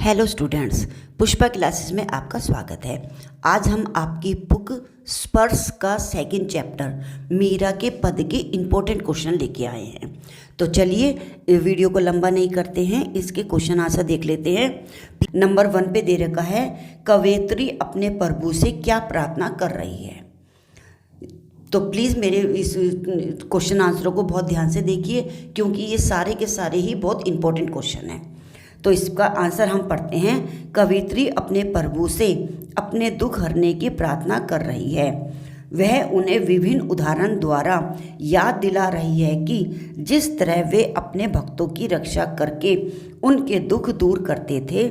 Hello students, Pushpa classes में आपका स्वागत है। आज हम आपकी बुक स्पर्श का सेकंड चैप्टर मीरा के पद के इम्पोर्टेंट क्वेश्चन लेके आए हैं। तो चलिए वीडियो को लंबा नहीं करते हैं, इसके क्वेश्चन आंसर देख लेते हैं। नंबर 1 पे दे रखा है, कवयित्री अपने प्रभु से क्या प्रार्थना कर रही है। तो प्लीज़ मेरे इस क्वेश्चन आंसरों को बहुत ध्यान से देखिए, क्योंकि ये सारे के सारे ही बहुत इंपॉर्टेंट क्वेश्चन हैं। तो इसका आंसर हम पढ़ते हैं। कवयित्री अपने प्रभु से अपने दुख हरने की प्रार्थना कर रही है। वह उन्हें विभिन्न उदाहरण द्वारा याद दिला रही है कि जिस तरह वे अपने भक्तों की रक्षा करके उनके दुख दूर करते थे,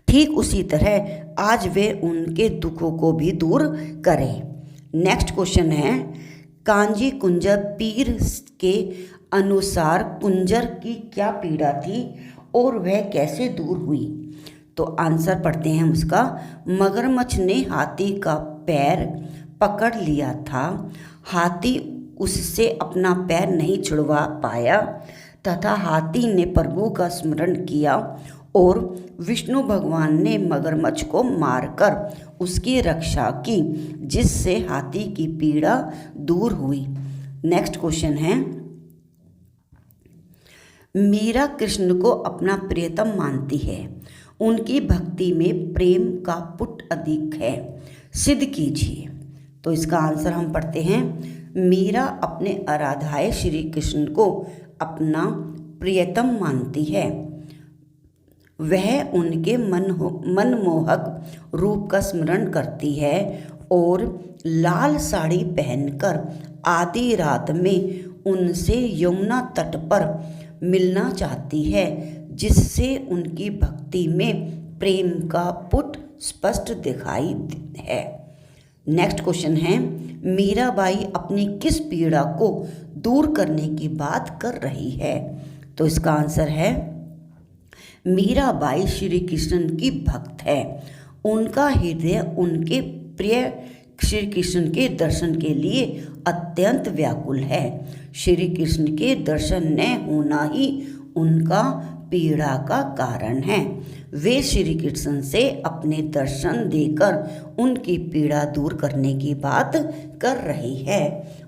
ठीक उसी तरह आज वे उनके दुखों को भी दूर करें। नेक्स्ट क्वेश्चन है, कांजी कुंजर पीर के अनुसार कुंजर की क्या पीड़ा थी और वह कैसे दूर हुई। तो आंसर पढ़ते हैं हम उसका। मगरमच्छ ने हाथी का पैर पकड़ लिया था। हाथी उससे अपना पैर नहीं छुड़वा पाया तथा हाथी ने प्रभु का स्मरण किया और विष्णु भगवान ने मगरमच्छ को मारकर उसकी रक्षा की, जिससे हाथी की पीड़ा दूर हुई। नेक्स्ट क्वेश्चन है, मीरा कृष्ण को अपना प्रियतम मानती है। उनकी भक्ति में प्रेम का पुट अधिक है, सिद्ध कीजिए। तो इसका आंसर हम पढ़ते हैं। मीरा अपने आराध्य श्री कृष्ण को अपना प्रियतम मानती है। वह उनके मनमोहक रूप का स्मरण करती है और लाल साड़ी पहनकर आधी रात में उनसे यमुना तट पर मिलना चाहती है, जिससे उनकी भक्ति में प्रेम का पुट स्पष्ट दिखाई है। नेक्स्ट क्वेश्चन है, मीराबाई अपनी किस पीड़ा को दूर करने की बात कर रही है। तो इसका आंसर है, मीराबाई श्री कृष्ण की भक्त है। उनका हृदय उनके प्रिय श्री कृष्ण के दर्शन के लिए अत्यंत व्याकुल है। श्री कृष्ण के दर्शन न होना ही उनका पीड़ा का कारण है। वे श्री कृष्ण से अपने दर्शन देकर उनकी पीड़ा दूर करने की बात कर रही है।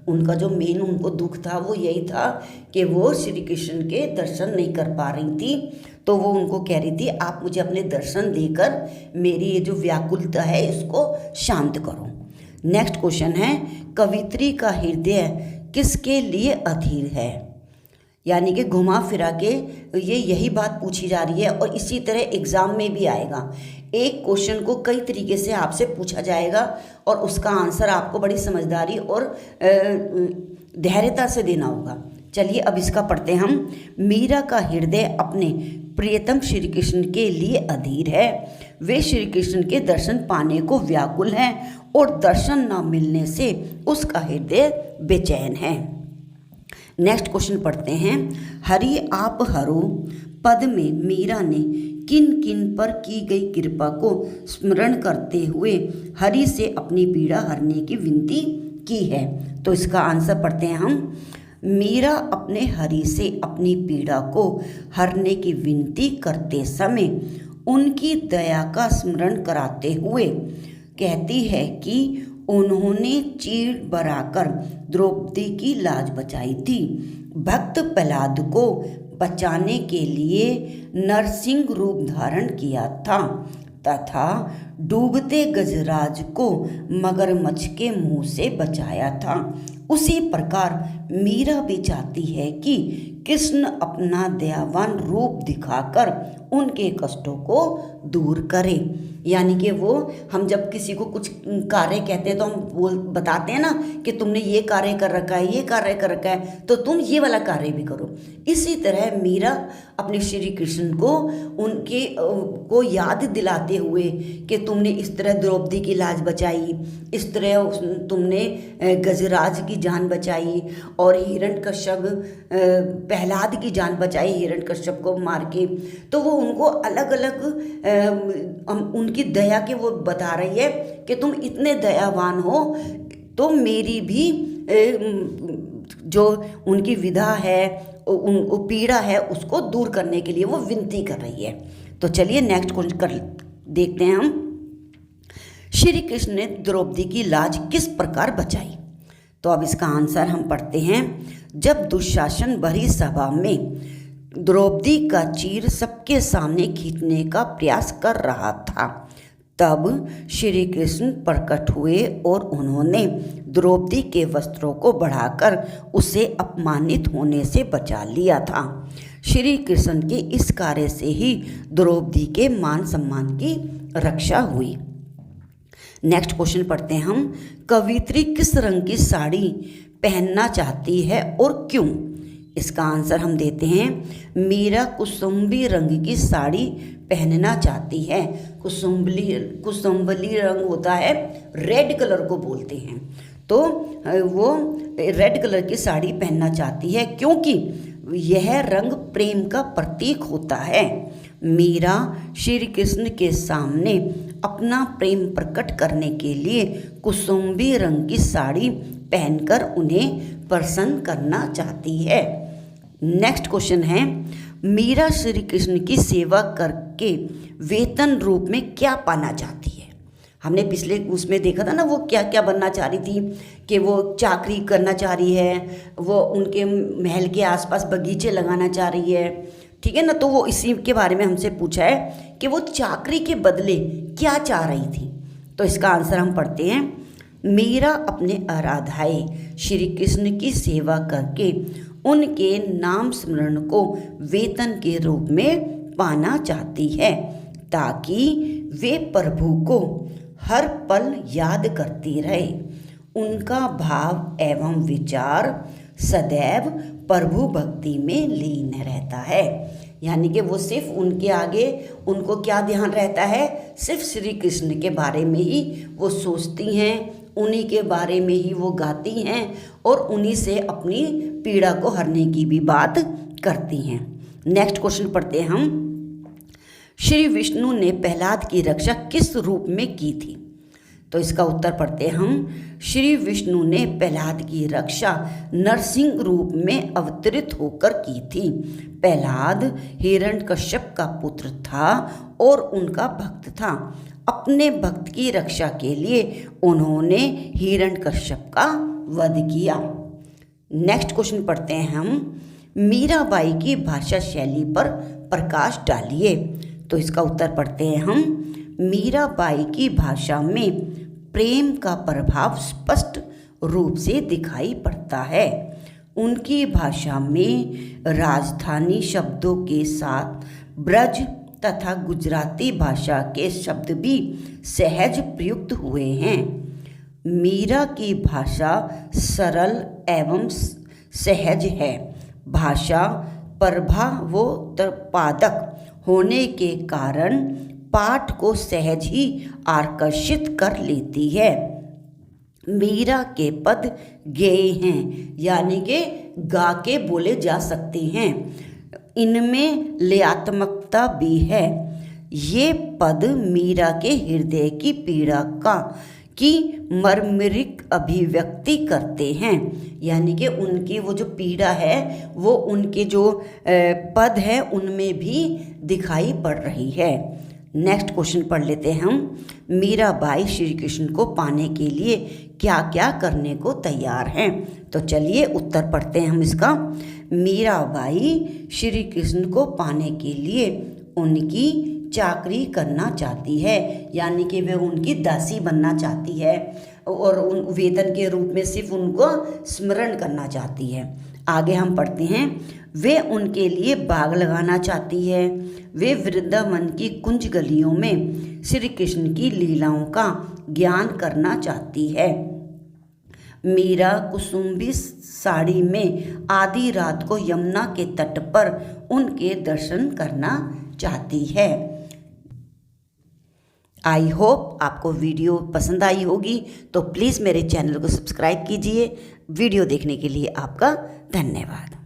उनका जो मेन उनको दुख था वो यही था कि वो श्री कृष्ण के दर्शन नहीं कर पा रही थी। तो वो उनको कह रही थी, आप मुझे अपने दर्शन देकर मेरी ये जो व्याकुलता है इसको शांत करो। नेक्स्ट क्वेश्चन है, कवयित्री का हृदय किसके लिए अधीर है। यानी कि घुमा फिरा के यही बात पूछी जा रही है और इसी तरह एग्ज़ाम में भी आएगा। एक क्वेश्चन को कई तरीके से आपसे पूछा जाएगा और उसका आंसर आपको बड़ी समझदारी और धैर्यता से देना होगा। चलिए अब इसका पढ़ते हैं हम। मीरा का हृदय अपने प्रियतम श्री कृष्ण के लिए अधीर है। वे श्री कृष्ण के दर्शन पाने को व्याकुल हैं और दर्शन न मिलने से उसका हृदय बेचैन है। नेक्स्ट क्वेश्चन पढ़ते हैं। हरि आप हरो पद में मीरा ने किन किन पर की गई कृपा को स्मरण करते हुए हरि से अपनी पीड़ा हरने की विनती की है। तो इसका आंसर पढ़ते हैं हम। मीरा अपने हरि से अपनी पीड़ा को हरने की विनती करते समय उनकी दया का स्मरण कराते हुए कहती है कि उन्होंने चीड़ बराकर द्रौपदी की लाज बचाई थी। भक्त प्रहलाद को बचाने के लिए नरसिंह रूप धारण किया था तथा डूबते गजराज को मगरमच्छ के मुंह से बचाया था। उसी प्रकार मीरा भी चाहती है कि कृष्ण अपना दयावान रूप दिखाकर उनके कष्टों को दूर करे। यानी कि वो हम जब किसी को कुछ कार्य कहते हैं तो हम बताते हैं ना कि तुमने ये कार्य कर रखा है, ये कार्य कर रखा है, तो तुम ये वाला कार्य भी करो। इसी तरह मीरा अपने श्री कृष्ण को उनके को याद दिलाते हुए कि तुमने इस तरह द्रौपदी की लाज बचाई, इस तरह तुमने गजराज की जान बचाई और हिरण्यकश्यप प्रहलाद की जान बचाई हिरण्यकश्यप को मार के। तो वो उनको अलग अलग उनकी दया के वो बता रही है कि तुम इतने दयावान हो, तो मेरी भी जो उनकी विधा है, पीड़ा है, उसको दूर करने के लिए वो विनती कर रही है। तो चलिए नेक्स्ट क्वेश्चन कर देखते हैं हम। श्री कृष्ण ने द्रौपदी की लाज किस प्रकार बचाई? तो अब इसका आंसर हम पढ़ते हैं। जब दुशासन भरी सभा में द्रौपदी का चीर सबके सामने खींचने का प्रयास कर रहा था, तब श्री कृष्ण प्रकट हुए और उन्होंने द्रौपदी के वस्त्रों को बढ़ाकर उसे अपमानित होने से बचा लिया था। श्री कृष्ण के इस कार्य से ही द्रौपदी के मान सम्मान की रक्षा हुई। नेक्स्ट क्वेश्चन पढ़ते हैं हम। कवित्री किस रंग की साड़ी पहनना चाहती है और क्यों? इसका आंसर हम देते हैं। मीरा कुसुम्बी रंग की साड़ी पहनना चाहती है। कुसुम्बली रंग होता है, रेड कलर को बोलते हैं, तो वो रेड कलर की साड़ी पहनना चाहती है क्योंकि यह रंग प्रेम का प्रतीक होता है। मीरा श्री कृष्ण के सामने अपना प्रेम प्रकट करने के लिए कुसुम्बी रंग की साड़ी पहनकर उन्हें प्रसन्न करना चाहती है। नेक्स्ट क्वेश्चन है, मीरा श्री कृष्ण की सेवा करके वेतन रूप में क्या पाना चाहती है? हमने पिछले उसमें देखा था ना, वो क्या क्या बनना चाह रही थी कि वो चाकरी करना चाह रही है, वो उनके महल के आसपास बगीचे लगाना चाह रही है, ठीक है ना। तो वो इसी के बारे में हमसे पूछा है कि वो चाकरी के बदले क्या चाह रही थी। तो इसका आंसर हम पढ़ते हैं। मीरा अपने आराध्याय श्री कृष्ण की सेवा करके उनके नाम स्मरण को वेतन के रूप में पाना चाहती है, ताकि वे प्रभु को हर पल याद करती रहे। उनका भाव एवं विचार सदैव प्रभु भक्ति में लीन रहता है। यानी कि वो सिर्फ उनके आगे उनको क्या ध्यान रहता है, सिर्फ श्री कृष्ण के बारे में ही वो सोचती हैं, उन्हीं के बारे में ही वो गाती हैं और उन्हीं से अपनी पीड़ा को हरने की भी बात करती हैं। नेक्स्ट क्वेश्चन पढ़ते हैं हम। श्री विष्णु ने प्रहलाद की रक्षा किस रूप में की थी? तो इसका उत्तर पढ़ते हैं हम। श्री विष्णु ने प्रहलाद की रक्षा नरसिंह रूप में अवतरित होकर की थी। प्रहलाद हिरण्यकश्यप का पुत्र था और उनका भक्त था। अपने भक्त की रक्षा के लिए उन्होंने हिरण्यकश्यप का वध किया। नेक्स्ट क्वेश्चन पढ़ते हैं हम। मीराबाई की भाषा शैली पर प्रकाश डालिए। तो इसका उत्तर पढ़ते हैं हम। मीराबाई की भाषा में प्रेम का प्रभाव स्पष्ट रूप से दिखाई पड़ता है। उनकी भाषा में राजधानी शब्दों के साथ ब्रज तथा गुजराती भाषा के शब्द भी सहज प्रयुक्त हुए हैं। मीरा की भाषा सरल एवं सहज है। भाषा प्रभावोत्पादक होने के कारण पाठ को सहज ही आकर्षित कर लेती है। मीरा के पद गेय हैं, यानी कि गा के बोले जा सकते हैं। इनमें लयात्मकता भी है। ये पद मीरा के हृदय की पीड़ा की मर्मरिक अभिव्यक्ति करते हैं। यानी कि उनकी वो जो पीड़ा है वो उनके जो पद है उनमें भी दिखाई पड़ रही है। नेक्स्ट क्वेश्चन पढ़ लेते हैं हम। मीराबाई श्री कृष्ण को पाने के लिए क्या क्या करने को तैयार हैं? तो चलिए उत्तर पढ़ते हैं हम इसका। मीराबाई श्री कृष्ण को पाने के लिए उनकी चाकरी करना चाहती है, यानी कि वे उनकी दासी बनना चाहती है और उन वेतन के रूप में सिर्फ उनको स्मरण करना चाहती है। आगे हम पढ़ते हैं। वे उनके लिए बाग लगाना चाहती है। वे वृंदावन की कुंज गलियों में श्री कृष्ण की लीलाओं का ज्ञान करना चाहती है। मीरा कुसुम्बी साड़ी में आधी रात को यमुना के तट पर उनके दर्शन करना चाहती है। आई होप आपको वीडियो पसंद आई होगी, तो प्लीज़ मेरे चैनल को सब्सक्राइब कीजिए। वीडियो देखने के लिए आपका धन्यवाद।